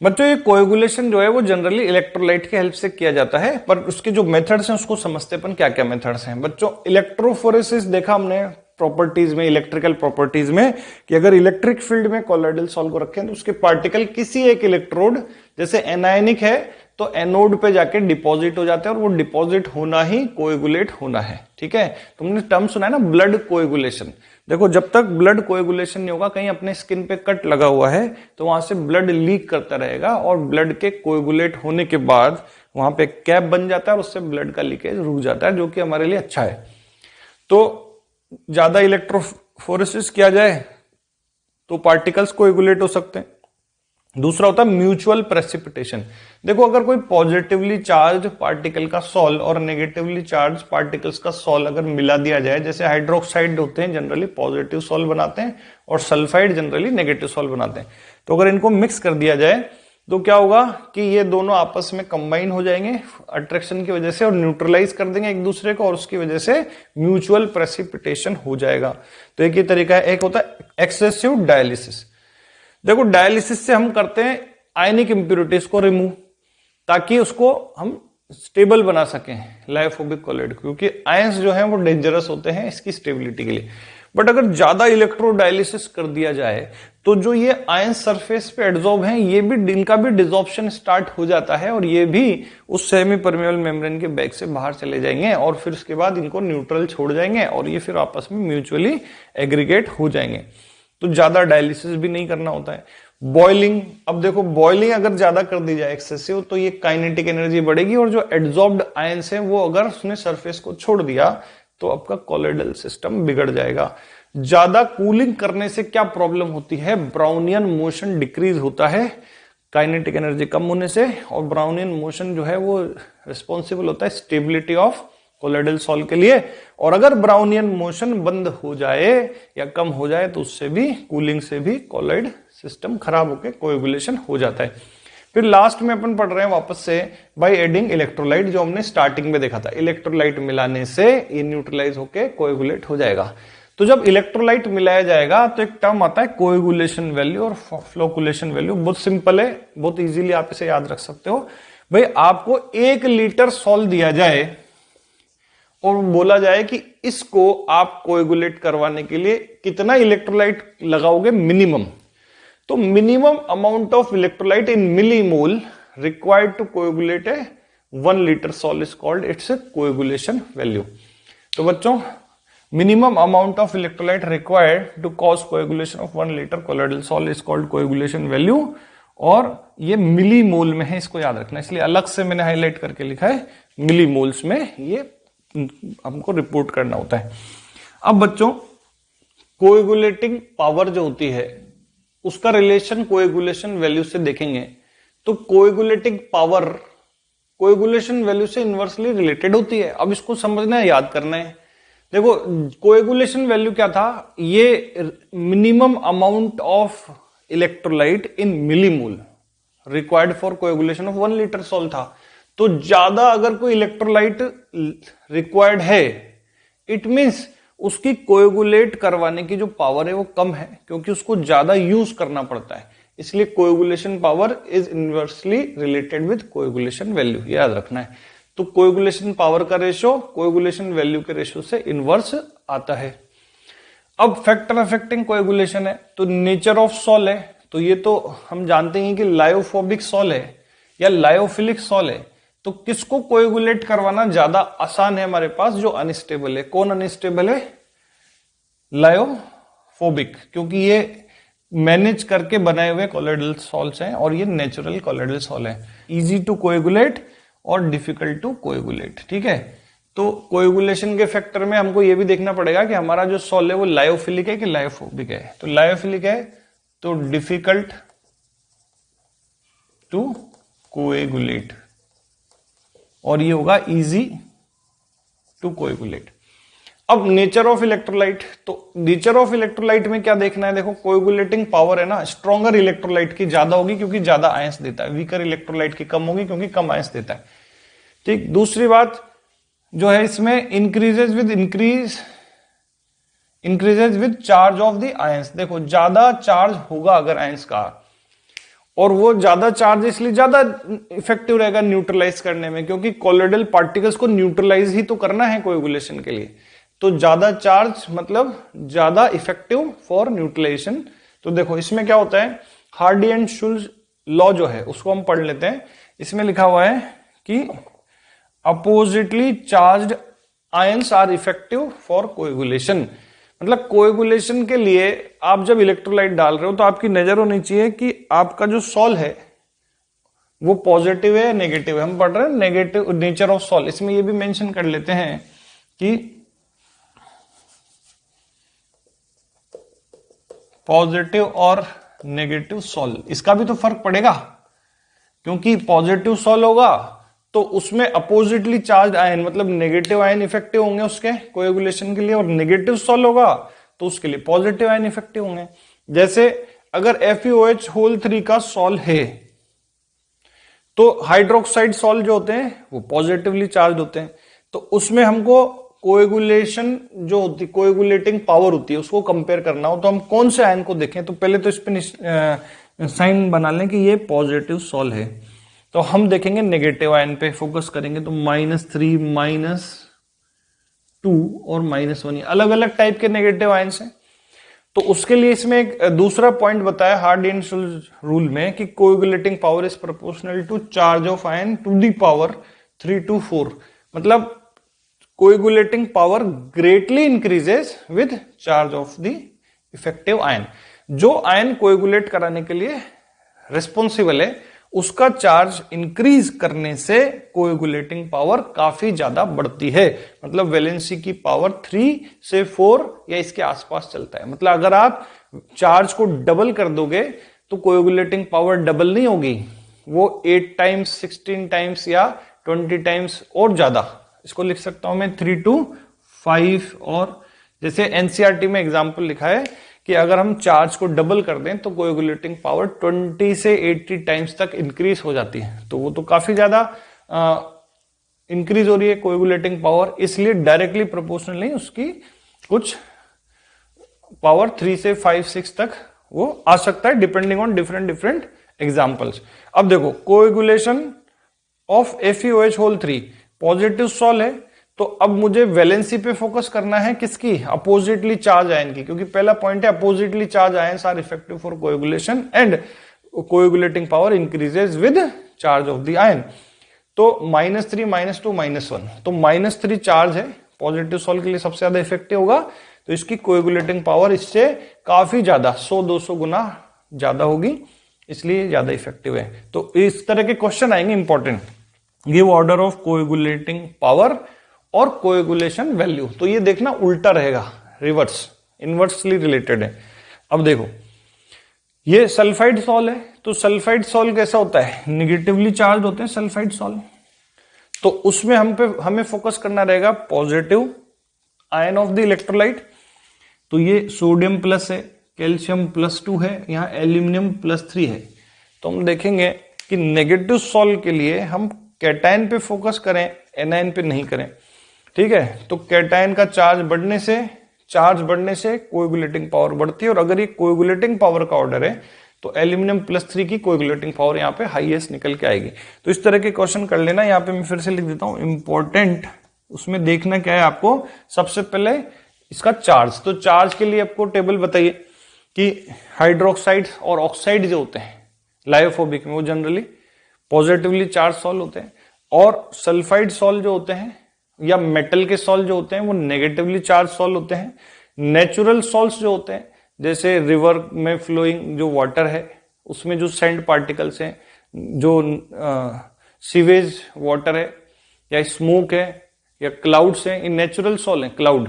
बच्चों ये कोएगुलेशन जो है वो जनरली इलेक्ट्रोलाइट के हेल्प से किया जाता है, पर उसके जो मेथड्स हैं उसको समझते अपन क्या क्या मेथड्स हैं। बच्चों इलेक्ट्रोफोरेसिस देखा हमने प्रॉपर्टीज में, इलेक्ट्रिकल प्रॉपर्टीज में, कि अगर इलेक्ट्रिक फील्ड में कोलोइडल सॉल्व को रखें तो उसके पार्टिकल किसी एक इलेक्ट्रोड, जैसे एनायनिक है तो एनोड पे जाके डिपॉजिट हो जाते हैं, और वो डिपॉजिट होना ही कोएगुलेट होना है। ठीक है, तुमने टर्म सुना है ना ब्लड कोएगुलेशन। देखो जब तक ब्लड कोएगुलेशन नहीं होगा, कहीं अपने स्किन पे कट लगा हुआ है तो वहां से ब्लड लीक करता रहेगा, और ब्लड के कोएगुलेट होने के बाद वहां पे कैप बन जाता है और उससे ब्लड का लीकेज रुक जाता है, जो कि हमारे लिए अच्छा है। तो ज्यादा इलेक्ट्रोफोरेसिस किया जाए तो पार्टिकल्स कोएगुलेट हो सकते हैं। दूसरा होता है म्यूचुअल प्रेसिपिटेशन। देखो अगर कोई पॉजिटिवली चार्ज पार्टिकल का सॉल और नेगेटिवली चार्ज पार्टिकल्स का सॉल अगर मिला दिया जाए, जैसे हाइड्रोक्साइड होते हैं जनरली पॉजिटिव सॉल बनाते हैं और सल्फाइड जनरली नेगेटिव सॉल बनाते हैं, तो अगर इनको मिक्स कर दिया जाए तो क्या होगा कि ये दोनों आपस में कंबाइन हो जाएंगे अट्रैक्शन की वजह से और न्यूट्रलाइज कर देंगे एक दूसरे को, और उसकी वजह से म्यूचुअल प्रेसिपिटेशन हो जाएगा। तो एक ये तरीका है। एक होता है एक्सेसिव डायलिसिस। देखो डायलिसिस से हम करते हैं आयनिक इंप्यूरिटीज को रिमूव, ताकि उसको हम स्टेबल बना सकें लायोफोबिक कोलाइड, क्योंकि आयंस जो हैं वो डेंजरस होते हैं इसकी स्टेबिलिटी के लिए। बट अगर ज्यादा इलेक्ट्रोडायलिसिस कर दिया जाए तो जो ये आयंस सरफेस पे एड्सॉर्ब हैं, ये भी इनका भी डिसॉर्प्शन स्टार्ट हो जाता है, और ये भी उस सेमी परमेबल मेम्ब्रेन के बैग से बाहर चले जाएंगे, और फिर उसके बाद इनको न्यूट्रल छोड़ जाएंगे और ये फिर आपस में म्यूचुअली एग्रीगेट हो जाएंगे। तो ज्यादा डायलिसिस भी नहीं करना होता है। बॉइलिंग, अब देखो बॉइलिंग अगर ज्यादा कर दी जाए एक्सेसिव, तो ये काइनेटिक एनर्जी बढ़ेगी, और जो एड्सॉर्ब्ड आयंस है वो अगर उसने सरफेस को छोड़ दिया तो आपका कोलोइडल सिस्टम बिगड़ जाएगा। ज्यादा कूलिंग करने से क्या प्रॉब्लम होती है? ब्राउनियन मोशन डिक्रीज होता है काइनेटिक एनर्जी कम होने से, और ब्राउनियन मोशन जो है वो रिस्पॉन्सिबल होता है स्टेबिलिटी ऑफ कोलोइडल सॉल्व के लिए। और अगर ब्राउनियन मोशन बंद हो जाए या कम हो जाए तो उससे भी, कूलिंग से भी कोलोइड सिस्टम खराब होकर कोएगुलेशन हो जाता है। फिर लास्ट में अपन पढ़ रहे हैं वापस से बाय एडिंग इलेक्ट्रोलाइट, जो हमने स्टार्टिंग में देखा था। इलेक्ट्रोलाइट मिलाने से ये न्यूट्रलाइज होकर कोएगुलेट हो जाएगा। तो जब इलेक्ट्रोलाइट मिलाया जाएगा तो एक टर्म आता है कोएगुलेशन वैल्यू और फ्लोकुलेशन वैल्यू। बहुत सिंपल है, बहुत इजीली आप इसे याद रख सकते हो। भाई आपको 1 लीटर सॉल्व दिया जाए और बोला जाए कि इसको आप कोएगुलेट करवाने के लिए कितना इलेक्ट्रोलाइट लगाओगे मिनिमम, तो minimum amount of electrolyte in millimole required to coagulate a 1 litre sol is called its coagulation value. तो बच्चों minimum amount of electrolyte required to cause coagulation of 1 litre colloidal sol is called coagulation value, और ये मिलीमोल में है, इसको याद रखना। इसलिए अलग से मैंने हाईलाइट करके लिखा है मिलीमोल्स में, ये हमको रिपोर्ट करना होता है। अब बच्चों कोएगुलेटिंग पावर जो होती है उसका रिलेशन कोएगुलेशन वैल्यू से देखेंगे, तो कोएगुलेटिंग पावर कोएगुलेशन वैल्यू से इनवर्सली रिलेटेड होती है। अब इसको समझना है, याद करना है। देखो कोएगुलेशन वैल्यू क्या था, ये minimum amount of electrolyte in millimole required for coagulation of 1 litre salt था। तो ज्यादा अगर कोई इलेक्ट्रोलाइट रिक्वायर्ड है, इट मींस उसकी कोएगुलेट करवाने की जो पावर है वो कम है, क्योंकि उसको ज्यादा यूज करना पड़ता है। इसलिए coagulation power is inversely related with coagulation value, याद रखना है। तो कोएगुलेशन पावर का रेशो कोएगुलेशन वैल्यू के रेशो से इनवर्स आता है। अब फैक्टर अफेक्टिंग कोएगुलेशन है, तो नेचर ऑफ सॉल है, तो ये तो हम जानते हैं कि लायोफोबिक सॉल है या लायोफिलिक सॉल है। तो किसको कोएगुलेट करवाना ज्यादा आसान है हमारे पास, जो अनस्टेबल है। कौन अनस्टेबल है? लायोफोबिक, क्योंकि ये मैनेज करके बनाए हुए कोलोइडल सॉल्ट्स हैं और ये नेचुरल कोलोइडल सॉल है। इजी टू कोएगुलेट और डिफिकल्ट टू कोएगुलेट, ठीक है। तो कोएगुलेशन के फैक्टर में हमको ये भी देखना पड़ेगा कि हमारा जो सॉल है वो लायोफिलिक है कि लायोफोबिक है। तो लायोफिलिक है तो डिफिकल्ट टू कोएगुलेट, और ये होगा इजी टू कोएगुलेट। अब नेचर ऑफ इलेक्ट्रोलाइट, तो नेचर ऑफ इलेक्ट्रोलाइट में क्या देखना है, देखो कोएगुलेटिंग पावर है ना, स्ट्रॉन्गर इलेक्ट्रोलाइट की ज्यादा होगी क्योंकि ज्यादा आयंस देता है, वीकर इलेक्ट्रोलाइट की कम होगी क्योंकि कम आयंस देता है। ठीक, दूसरी बात जो है इसमें increases with charge of the ions. देखो ज्यादा चार्ज होगा अगर आयंस का, और वो ज्यादा चार्ज इसलिए ज्यादा इफेक्टिव रहेगा न्यूट्रलाइज करने में, क्योंकि कोलोइडल पार्टिकल्स को न्यूट्रलाइज ही तो करना है कोएगुलेशन के लिए। तो ज्यादा चार्ज मतलब ज्यादा इफेक्टिव फॉर न्यूट्रलाइजेशन। तो देखो इसमें क्या होता है, हार्डी एंड शुल्ज लॉ जो है उसको हम पढ़ लेते हैं। इसमें लिखा हुआ है कि oppositely charged ions are effective for coagulation. मतलब कोएगुलेशन के लिए आप जब इलेक्ट्रोलाइट डाल रहे हो तो आपकी नजर होनी चाहिए कि आपका जो सॉल है वो पॉजिटिव है या नेगेटिव है। हम पढ़ रहे हैं नेगेटिव नेचर ऑफ सॉल, इसमें ये भी मेंशन कर लेते हैं कि पॉजिटिव और नेगेटिव सॉल, इसका भी तो फर्क पड़ेगा, क्योंकि पॉजिटिव सॉल होगा तो उसमें अपोजिटली चार्ज आयन मतलब नेगेटिव आयन इफेक्टिव होंगे उसके कोएगुलेशन के लिए, और नेगेटिव सॉल होगा तो उसके लिए पॉजिटिव आयन इफेक्टिव होंगे। जैसे अगर FeOH3 का सॉल है तो हाइड्रोक्साइड सॉल जो होते हैं वो पॉजिटिवली चार्ज होते हैं, तो उसमें हमको कोएगुलेशन जो होती कोएगुलेटिंग पावर होती है उसको कंपेयर करना हो तो हम कौन से आयन को देखें। तो पहले तो इस पे साइन बना लें कि ये पॉजिटिव सॉल है, तो हम देखेंगे नेगेटिव आयन पे फोकस करेंगे। तो -3, -2 और -1 अलग अलग टाइप के नेगेटिव आयंस हैं। तो उसके लिए इसमें एक दूसरा पॉइंट बताया हार्डी एंड शुल्ज रूल में कि coagulating power is proportional to charge of ion to the power 3 to 4। मतलब coagulating power greatly increases with charge of the effective ion. जो आयन कोएगुलेट कराने के लिए रिस्पॉन्सिबल है उसका चार्ज इंक्रीज करने से कोएगुलेटिंग पावर काफी ज्यादा बढ़ती है। मतलब वैलेंसी की पावर 3 से 4 या इसके आसपास चलता है। मतलब अगर आप चार्ज को डबल कर दोगे तो कोएगुलेटिंग पावर डबल नहीं होगी, वो 8 टाइम्स, 16 टाइम्स या 20 टाइम्स और ज्यादा। इसको लिख सकता हूं मैं 3 to 5, और जैसे एनसीईआरटी में एग्जाम्पल लिखा है कि अगर हम चार्ज को डबल कर दें तो कोएगुलेटिंग पावर 20 से 80 टाइम्स तक इंक्रीज हो जाती है। तो वो तो काफी ज्यादा इंक्रीज हो रही है कोएगुलेटिंग पावर, इसलिए डायरेक्टली प्रोपोर्शनल नहीं, उसकी कुछ पावर 3 से 5, 6 तक वो आ सकता है डिपेंडिंग ऑन डिफरेंट एग्जाम्पल्स। अब देखो coagulation of FeOH3 positive sol है, तो अब मुझे वैलेंसी पे फोकस करना है किसकी, अपोजिटली चार्ज आयन की, क्योंकि पहला पॉइंट है oppositely charge ions are effective for coagulation and coagulating power increases with charge of the ion. तो -3, -2, -1, तो -3 चार्ज है, पॉजिटिव सॉल के लिए सबसे ज्यादा इफेक्टिव होगा, तो इसकी कोएगुलेटिंग पावर इससे काफी ज्यादा 100-200 गुना ज्यादा होगी, इसलिए ज्यादा इफेक्टिव है। तो इस तरह के क्वेश्चन आएंगे important, give order of coagulating power और कोएगुलेशन वैल्यू। तो ये देखना उल्टा रहेगा, रिवर्स, इनवर्सली रिलेटेड है। अब देखो ये सल्फाइड सॉल है, तो सल्फाइड सॉल कैसा होता है, निगेटिवली चार्ज होते हैं सल्फाइड सॉल। तो उसमें हमें फोकस करना रहेगा positive ion of the electrolyte. तो ये सोडियम प्लस है, कैल्शियम +2 है, यहाँ एल्यूमिनियम +3 है। तो हम देखेंगे कि नेगेटिव सोल के लिए हम कैटायन पे फोकस करें, एनायन पे नहीं करें। ठीक है, तो कैटायन का चार्ज बढ़ने से कोएगुलेटिंग पावर बढ़ती है, और अगर ये कोएगुलेटिंग पावर का ऑर्डर है तो एल्यूमिनियम +3 की कोएगुलेटिंग पावर यहाँ पे हाईएस्ट निकल के आएगी। तो इस तरह के क्वेश्चन कर लेना। यहाँ पे मैं फिर से लिख देता हूं इंपॉर्टेंट। उसमें देखना क्या है आपको, सबसे पहले इसका चार्ज। तो चार्ज के लिए आपको टेबल बताइए कि हाइड्रोक्साइड और ऑक्साइड जो होते हैं लायोफोबिक में, वो जनरली पॉजिटिवली चार्ज सॉल्ट होते हैं, और सल्फाइड सॉल्ट जो होते हैं या मेटल के सॉल्ट जो होते हैं वो नेगेटिवली चार्ज सॉल्ट होते हैं। नेचुरल सॉल्ट्स जो होते हैं, जैसे रिवर में फ्लोइंग जो वाटर है उसमें जो सैंड पार्टिकल्स हैं, जो सीवेज वाटर है या स्मोक है या क्लाउड्स हैं, ये नेचुरल सॉल्ट हैं। क्लाउड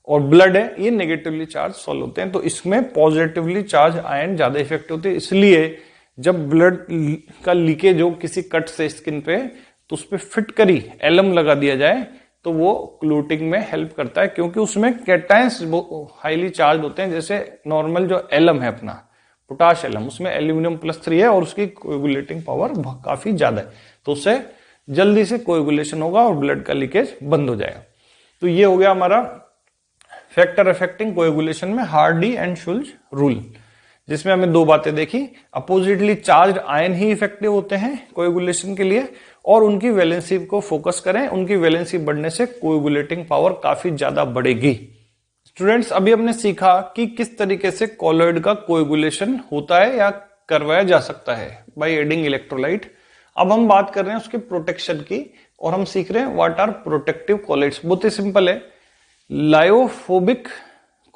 और ब्लड है, ये नेगेटिवली चार्ज सॉल्ट होते हैं। तो इसमें पॉजिटिवली चार्ज आयन ज्यादा इफेक्टिव होते हैं। इसलिए जब ब्लड का लीकेज हो किसी कट से स्किन पे, तो उस पर फिट करी एलम लगा दिया जाए तो वो क्लोटिंग में हेल्प करता है, क्योंकि उसमें कैटायंस हाईली चार्ज होते हैं। जैसे नॉर्मल जो एलम है अपना पोटाश एलम, उसमें एल्यूमिनियम +3 है और उसकी कोएगुलेटिंग पावर काफी ज्यादा है, तो उससे जल्दी से कोएगुलेशन होगा और ब्लड का लीकेज बंद हो जाएगा। तो ये हो गया हमारा फैक्टर अफेक्टिंग कोएगुलेशन में हार्डी एंड शुल्ज रूल, जिसमें हमें दो बातें देखी। अपोजिटली चार्ज आयन ही इफेक्टिव होते हैं कोएगुलेशन के लिए, और उनकी वैलेंसी को फोकस करें। उनकी वैलेंसी बढ़ने से कोएगुलेटिंग पावर काफी ज्यादा बढ़ेगी। स्टूडेंट्स, अभी हमने सीखा कि किस तरीके से कॉलॉइड का कोएगुलेशन होता है या करवाया जा सकता है बाय एडिंग इलेक्ट्रोलाइट। अब हम बात कर रहे हैं उसके प्रोटेक्शन की, और हम सीख रहे हैं व्हाट आर प्रोटेक्टिव कॉलॉइड्स। बहुत ही सिंपल है। लायोफोबिक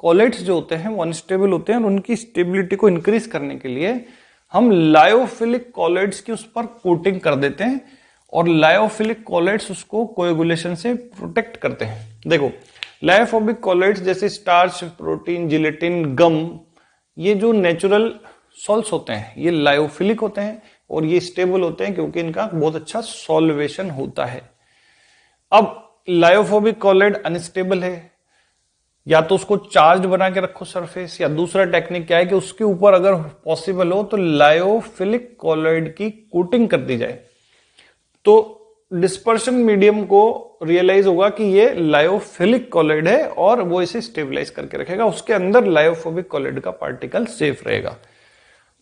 कॉलॉइड्स जो होते हैं वो अनस्टेबल होते हैं, और उनकी स्टेबिलिटी को इंक्रीज करने के लिए हम लायोफिलिक कॉलॉइड्स की उस पर कोटिंग कर देते हैं, और लायोफिलिक कॉलॉइड्स उसको कोएगुलेशन से प्रोटेक्ट करते हैं। देखो, लायोफोबिक कॉलॉइड्स जैसे स्टार्च, प्रोटीन, जिलेटिन, गम, ये जो नेचुरल सॉल्ट्स होते हैं ये लायोफिलिक होते हैं और ये स्टेबल होते हैं क्योंकि इनका बहुत अच्छा सॉल्वेशन होता है। अब लायोफोबिक कॉलॉइड अनस्टेबल है, या तो उसको चार्ज बना के रखो सरफेस, या दूसरा टेक्निक क्या है कि उसके ऊपर अगर पॉसिबल हो तो लायोफिलिक कॉलॉइड की कोटिंग कर दी जाए। तो डिस्पर्शन मीडियम को रियलाइज होगा कि ये लायोफिलिक कॉलॉइड है और वो इसे स्टेबलाइज करके रखेगा, उसके अंदर लायोफोबिक कॉलॉइड का पार्टिकल सेफ रहेगा।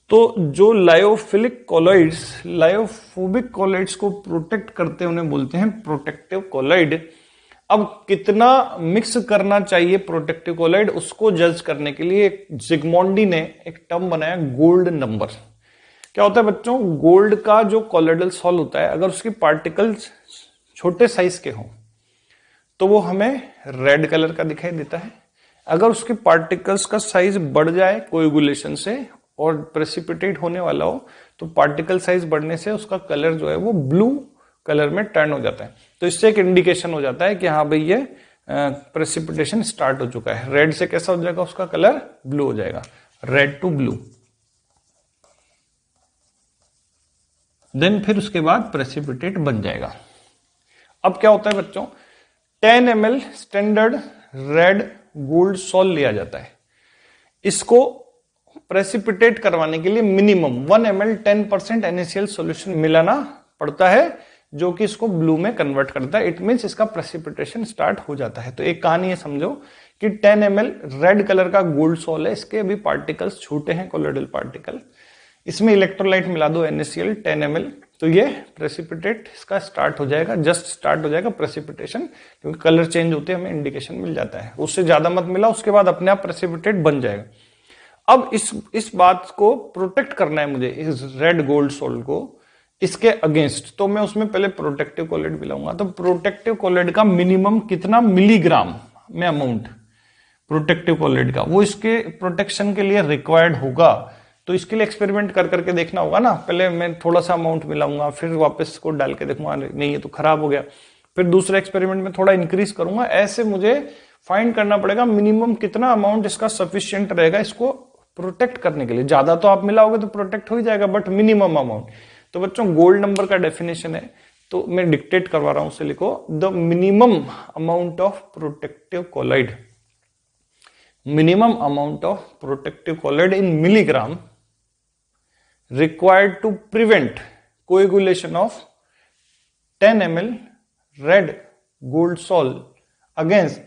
तो जो लायोफिलिक कॉलॉइड्स लायोफोबिक कॉलॉइड्स को प्रोटेक्ट करते हैं उन्हें बोलते हैं प्रोटेक्टिव कॉलॉइड। अब कितना मिक्स करना चाहिए प्रोटेक्टिव कॉलॉइड, उसको जज करने के लिए जिग्मोंडी ने एक टर्म बनाया, गोल्ड नंबर। क्या होता है बच्चों, गोल्ड का जो कॉलॉइडल सॉल्ट होता है, अगर उसके पार्टिकल्स छोटे साइज के हों तो वो हमें रेड कलर का दिखाई देता है। अगर उसके पार्टिकल्स का साइज बढ़ जाए कोएगुलेशन से और प्रेसिपिटेट होने वाला हो, तो पार्टिकल साइज बढ़ने से उसका कलर जो है वो ब्लू कलर में टर्न हो जाता है। तो इससे एक इंडिकेशन हो जाता है कि हाँ भाई ये प्रेसिपिटेशन स्टार्ट हो चुका है। रेड से कैसा हो जाएगा, उसका कलर ब्लू हो जाएगा, रेड टू ब्लू। देन फिर उसके बाद प्रेसिपिटेट बन जाएगा। अब क्या होता है बच्चों, 10 ml standard red gold salt लिया जाता है। इसको प्रेसिपिटेट करवाने के लिए मिनिमम 1 ml 10% NaCl सॉल्यूशन मिलाना पड़ता है, जो कि इसको ब्लू में कन्वर्ट करता है। इट मींस इसका प्रेसिपिटेशन स्टार्ट हो जाता है। तो एक कहानी है, समझो कि 10 ml रेड कलर का गोल्ड सॉल्ट है, इसके भी पार्टिकल्स छोटे हैं, कॉलॉइडल पार्टिकल। इसमें इलेक्ट्रोलाइट मिला दो NaCl 10 ml, तो ये प्रेसिपिटेट इसका स्टार्ट हो जाएगा, जस्ट स्टार्ट हो जाएगा प्रेसिपिटेशन, क्योंकि कलर चेंज होते हैं हमें इंडिकेशन मिल जाता है। उससे ज्यादा मत मिला, उसके बाद अपने आप प्रेसिपिटेट बन जाएगा। अब इस बात को प्रोटेक्ट करना है मुझे, इस रेड गोल्ड सॉल्ट को इसके अगेंस्ट, तो मैं उसमें पहले प्रोटेक्टिव कॉलॉइड मिलाऊंगा। तो प्रोटेक्टिव कॉलॉइड का मिनिमम कितना मिलीग्राम में अमाउंट प्रोटेक्टिव कॉलॉइड का, वो इसके प्रोटेक्शन के लिए रिक्वायर्ड होगा। तो इसके लिए एक्सपेरिमेंट कर करके देखना होगा ना। पहले मैं थोड़ा सा अमाउंट मिलाऊंगा, फिर वापस को डाल के देखूंगा, नहीं ये तो खराब हो गया, फिर दूसरा एक्सपेरिमेंट में थोड़ा इंक्रीज करूंगा। ऐसे मुझे फाइंड करना पड़ेगा मिनिमम कितना अमाउंट इसका सफिशियंट रहेगा इसको प्रोटेक्ट करने के लिए। ज्यादा तो आप मिलाओगे तो प्रोटेक्ट हो ही जाएगा, बट मिनिमम अमाउंट। तो बच्चों गोल्ड नंबर का डेफिनेशन है तो मैं डिक्टेट करवा रहा हूं, उसे लिखो। The minimum amount of protective colloid, minimum amount of protective colloid in milligram required to prevent coagulation of 10 ml red gold sol against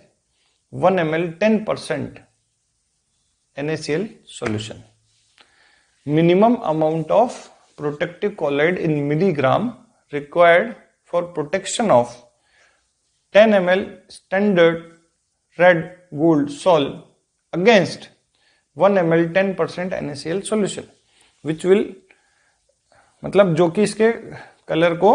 1 ml 10% NaCl solution. Minimum amount of protective colloid in milligram required for protection of 10 ml standard red gold sol against 1 ml 10% NaCl solution. Which will, मतलब जो कि इसके कलर को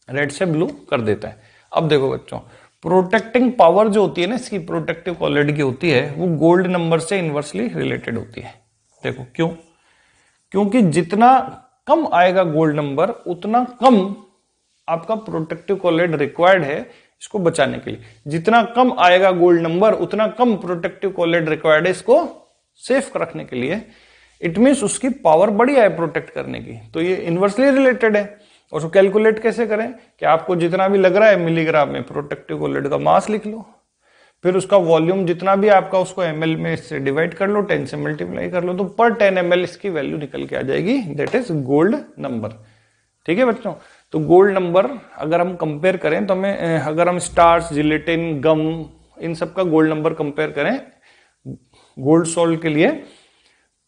रेड से ब्लू कर देता है। अब देखो बच्चों, प्रोटेक्टिंग पावर जो होती है ना इसकी, प्रोटेक्टिव कोलाइड की होती है, वो गोल्ड नंबर से इनवर्सली रिलेटेड होती है। देखो क्यों? क्योंकि जितना कम आएगा गोल्ड नंबर उतना कम आपका प्रोटेक्टिव कोलाइड रिक्वायर्ड है इसको बचाने के लिए। जितना कम आएगा गोल्ड नंबर उतना कम प्रोटेक्टिव कोलाइड रिक्वायर्ड है इसको सेफ रखने के लिए। इट मीन्स उसकी पावर बड़ी है प्रोटेक्ट करने की, तो ये इनवर्सली रिलेटेड है। और उसको कैलकुलेट कैसे करें कि आपको जितना भी लग रहा है मिलीग्राम में, प्रोटेक्टिव कोलाइड का मास लिख लो, फिर उसका वॉल्यूम जितना भी आपका उसको ml में इससे डिवाइड कर लो, 10 से मल्टीप्लाई कर लो, तो पर 10 ml इसकी वैल्यू निकल के आ जाएगी, दैट इज गोल्ड नंबर। ठीक है बच्चों, तो गोल्ड नंबर अगर हम कंपेयर करें तो हमें, अगर हम स्टार्च, जिलेटिन, गम, इन सब का गोल्ड नंबर कंपेयर करें गोल्ड सॉल्ट के लिए,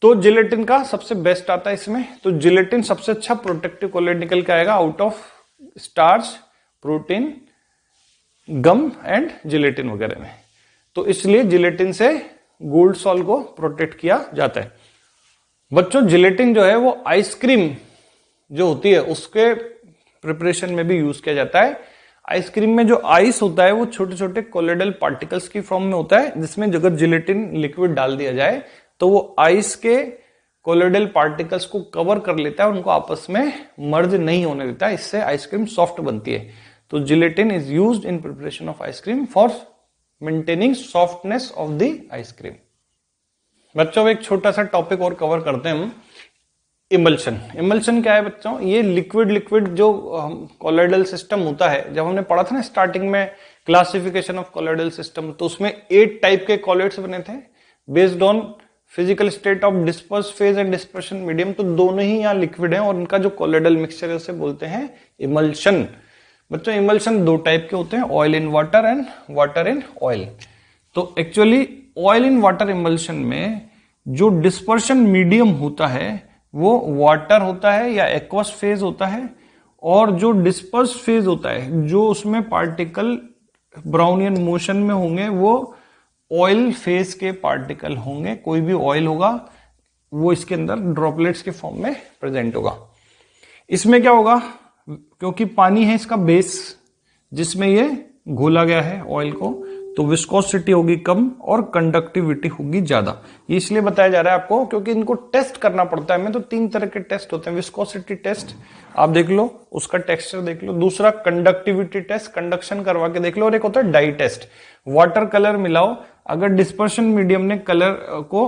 तो जिलेटिन का सबसे बेस्ट आता है इसमें। तो जिलेटिन सबसे अच्छा प्रोटेक्टिव कोलाइड निकल के आएगा out of starch, protein, gum and gelatin वगैरह में। तो इसलिए जिलेटिन से गोल्ड सॉल्ट को प्रोटेक्ट किया जाता है। बच्चों जिलेटिन जो है वो आइसक्रीम जो होती है उसके प्रिपरेशन में भी यूज किया जाता है। आइसक्रीम में जो आइस होता है वो छोटे छोटे कोलोइडल पार्टिकल्स की फॉर्म में होता है, जिसमें अगर जिलेटिन लिक्विड डाल दिया जाए तो वो आइस के कोलोइडल पार्टिकल्स को कवर कर लेता है, उनको आपस में मर्ज नहीं होने देता, इससे आइसक्रीम सॉफ्ट बनती है। तो gelatin is used in preparation of ice cream for maintaining softness of the ice cream. बच्चों एक छोटा सा टॉपिक और कवर करते हैं हम, इमल्शन। इमल्शन क्या है बच्चों? ये लिक्विड जो कोलोइडल सिस्टम होता है, जब हमने पढ़ा था ना स्टार्टिंग में क्लासिफिकेशन ऑफ कोलोइडल सिस्टम, तो उसमें 8 टाइप के कोलोइड्स बने थे based on physical state of disperse phase and dispersion medium. तो दोनों ही यहाँ लिक्विड हैं और इनका जो कोलोइडल मिक्सचर है उसे बोलते हैं इमल्शन। बच्चों इमल्शन 2 टाइप के होते हैं, oil in water and water in oil. तो actually oil in water emulsion में जो डिस्पर्शन मीडियम होता है वो वाटर होता है या एक्वस फेज होता है, और जो डिस्पर्स फेज होता है, जो उसमें पार्टिकल ब्राउनियन मोशन में होंगे, वो ऑयल फेज के पार्टिकल होंगे। कोई भी ऑयल होगा वो इसके अंदर ड्रॉपलेट्स के फॉर्म में प्रेजेंट होगा। इसमें क्या होगा, क्योंकि पानी है इसका बेस जिसमें ये घोला गया है ऑयल को, तो विस्कोसिटी होगी कम और कंडक्टिविटी होगी ज्यादा। ये इसलिए बताया जा रहा है आपको क्योंकि इनको टेस्ट करना पड़ता है। में तो 3 तरह के टेस्ट होते हैं, विस्कोसिटी टेस्ट आप देख लो, उसका टेक्सचर देख लो, दूसरा कंडक्टिविटी टेस्ट, कंडक्शन करवा के देख लो, और एक होता है डाई टेस्ट, वाटर कलर मिलाओ। अगर डिस्पर्शन मीडियम ने कलर को,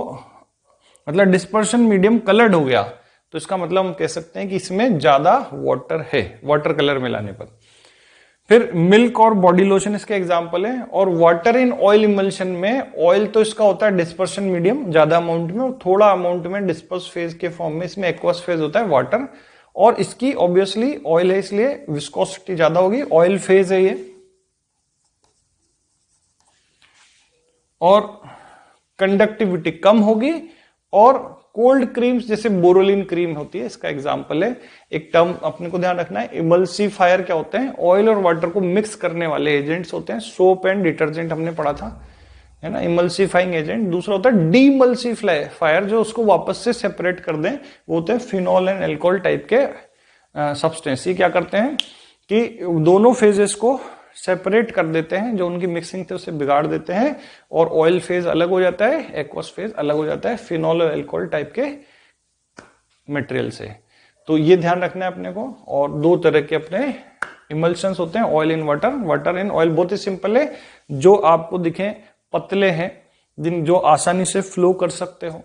मतलब डिस्पर्शन मीडियम कलर्ड हो गया, तो इसका मतलब हम कह सकते हैं कि इसमें ज्यादा वाटर है, वाटर कलर मिलाने पर। फिर मिल्क और बॉडी लोशन इसके एग्जाम्पल है। और वाटर इन ऑयल इमल्शन में, ऑयल तो इसका होता है डिस्पर्शन मीडियम ज्यादा अमाउंट में, और थोड़ा अमाउंट में डिस्पर्स फेज के फॉर्म में इसमें एक्वस फेज होता है वाटर, और इसकी ऑब्वियसली ऑयल है इसलिए विस्कोसिटी ज्यादा होगी, ऑयल फेज है ये। और कंडक्टिविटी कम होगी, और कोल्ड क्रीम्स जैसे बोरोलिन क्रीम होती है, इसका एग्जांपल है। एक टर्म अपने को ध्यान रखना है, इमल्सिफायर क्या होते हैं? ऑयल और वाटर को मिक्स करने वाले एजेंट्स होते हैं। सोप एंड डिटर्जेंट हमने पढ़ा था, है ना, इमल्सिफाइंग एजेंट। दूसरा होता है डीमल्सिफायर, जो उसको वापस से सेपरेट कर दें, वो होते हैं फिनॉल एंड एल्कोहल टाइप के सब्सटेंस। ये क्या करते हैं कि दोनों फेजेस को सेपरेट कर देते हैं, जो उनकी मिक्सिंग थे उसे बिगाड़ देते हैं, और ऑयल फेज अलग हो जाता है, एक्वस फेज अलग हो जाता है फिनॉल और अल्कोहल टाइप के मटेरियल से। तो ये ध्यान रखना है अपने को। और 2 तरह के अपने इमल्शंस होते हैं, oil in water, water in oil. बहुत ही सिंपल है, जो आपको दिखे पतले हैं, जिन जो आसानी से फ्लो कर सकते हो,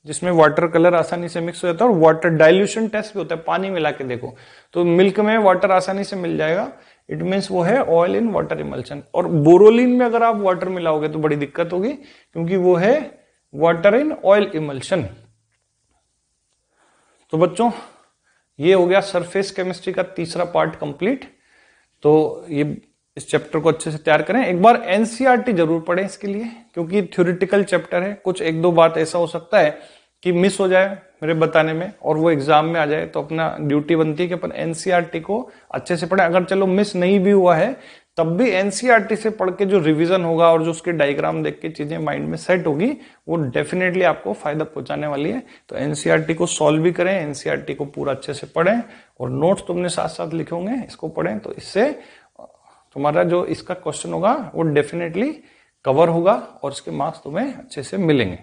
जिसमें वाटर कलर आसानी से मिक्स हो जाता है, और वाटर डाइल्यूशन टेस्ट भी होता है, पानी मिला के देखो तो मिल्क में वाटर आसानी से मिल जाएगा, इट मीन्स वो है ऑयल इन वाटर इमल्शन। और बोरोलिन में अगर आप वाटर मिलाओगे तो बड़ी दिक्कत होगी, क्योंकि वो है वाटर इन ऑयल इमल्शन। तो बच्चों ये हो गया सरफेस केमिस्ट्री का तीसरा पार्ट कंप्लीट। तो ये इस चैप्टर को अच्छे से तैयार करें, एक बार एनसीईआरटी जरूर पढ़ें इसके लिए, क्योंकि थ्योरेटिकल चैप्टर है, कुछ एक दो बात ऐसा हो सकता है कि मिस हो जाए मेरे बताने में और वो एग्जाम में आ जाए, तो अपना ड्यूटी बनती है कि अपन एनसीईआरटी को अच्छे से पढ़ें। अगर चलो मिस नहीं भी हुआ है तब भी एनसीईआरटी से पढ़ के जो रिवीजन होगा और जो उसके डायग्राम देख के चीजें माइंड में सेट होगी, वो डेफिनेटली आपको फायदा पहुंचाने वाली है। तो एनसीईआरटी को सॉल्व भी करें, एनसीईआरटी को पूरा अच्छे से पढ़ें, और नोट्स तुमने साथ साथ लिखे होंगे, इसको पढ़ें, तो इससे तुम्हारा जो इसका क्वेश्चन होगा वो डेफिनेटली कवर होगा और इसके मार्क्स तुम्हें अच्छे से मिलेंगे।